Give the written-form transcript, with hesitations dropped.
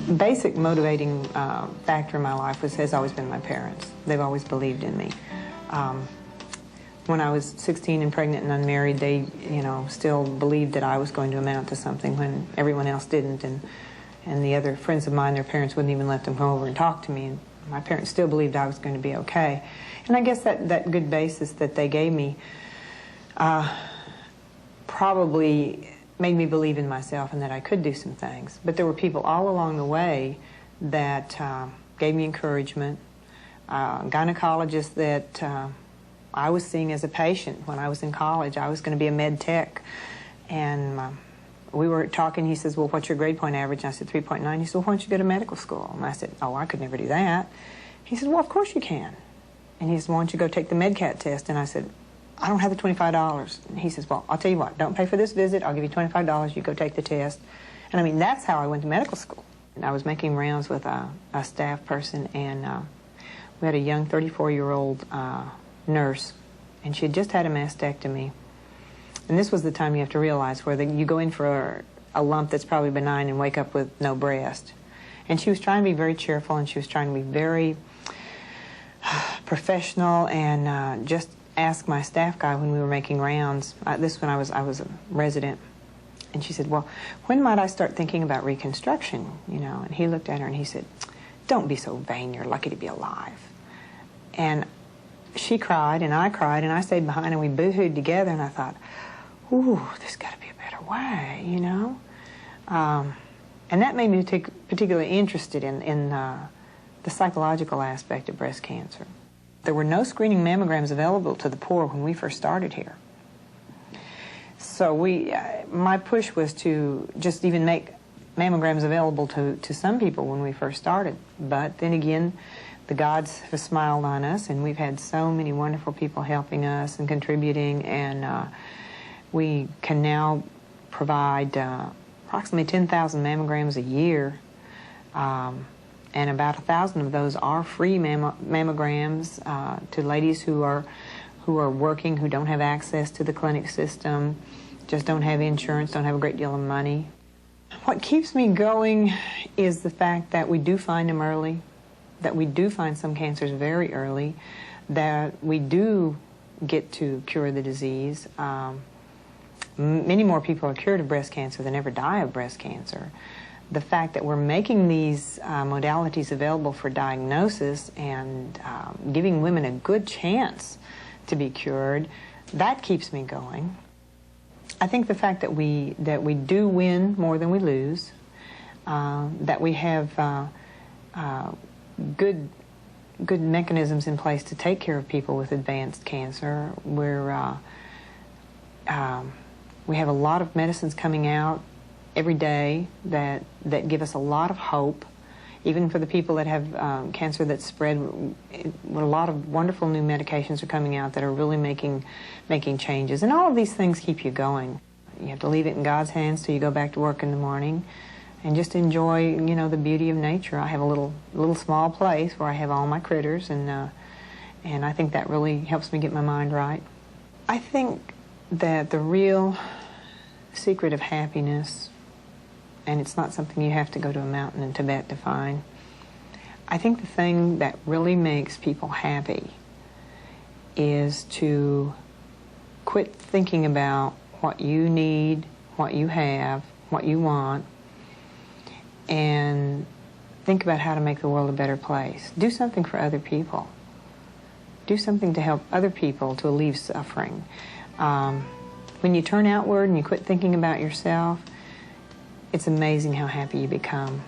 Basic motivating factor in my life has always been my parents. They've always believed in me. When I was 16 and pregnant and unmarried, they, still believed that I was going to amount to something when everyone else didn't. And the other friends of mine, their parents wouldn't even let them come over and talk to me. And my parents still believed I was going to be okay. And I guess that good basis that they gave me probably made me believe in myself and that I could do some things. But there were people all along the way that gave me encouragement. Gynecologists that I was seeing as a patient when I was in college. I was going to be a med tech. And we were talking. He says, well, what's your grade point average? And I said, 3.9. He said, well, why don't you go to medical school? And I said, oh, I could never do that. He said, well, of course you can. And he said, why don't you go take the MedCat test? And I said, I don't have the $25. And he says, well, I'll tell you what, don't pay for this visit. I'll give you $25. You go take the test. And I mean, that's how I went to medical school. And I was making rounds with a staff person, and we had a young 34-year-old nurse, and she had just had a mastectomy. And this was the time you have to realize where you go in for a lump that's probably benign and wake up with no breast. And she was trying to be very cheerful, and she was trying to be very professional, and just asked my staff guy when we were making rounds, this when I was a resident, and she said, well, when might I start thinking about reconstruction, And he looked at her and he said, don't be so vain, you're lucky to be alive. And she cried and I cried and I stayed behind and we boo-hooed together, and I thought, ooh, there's got to be a better way, And that made me particularly interested in the psychological aspect of breast cancer. There were no screening mammograms available to the poor when we first started here. So my push was to just even make mammograms available to some people when we first started. But then again, the gods have smiled on us, and we've had so many wonderful people helping us and contributing, and we can now provide approximately 10,000 mammograms a year. And about 1,000 of those are free mammograms to ladies who are working, who don't have access to the clinic system, just don't have insurance, don't have a great deal of money. What keeps me going is the fact that we do find them early, that we do find some cancers very early, that we do get to cure the disease. Many more people are cured of breast cancer than ever die of breast cancer. The fact that we're making these modalities available for diagnosis and giving women a good chance to be cured, that keeps me going. I think the fact that we do win more than we lose, that we have good mechanisms in place to take care of people with advanced cancer. We have a lot of medicines coming out every day that give us a lot of hope, even for the people that have cancer that's spread. A lot of wonderful new medications are coming out that are really making changes, and all of these things keep you going. You have to leave it in God's hands till you go back to work in the morning, and just enjoy, the beauty of nature. I have a little small place where I have all my critters, and I think that really helps me get my mind right. I think that the real secret of happiness, and it's not something you have to go to a mountain in Tibet to find, I think the thing that really makes people happy is to quit thinking about what you need, what you have, what you want, and think about how to make the world a better place. Do something for other people. Do something to help other people to alleviate suffering. When you turn outward and you quit thinking about yourself, it's amazing how happy you become.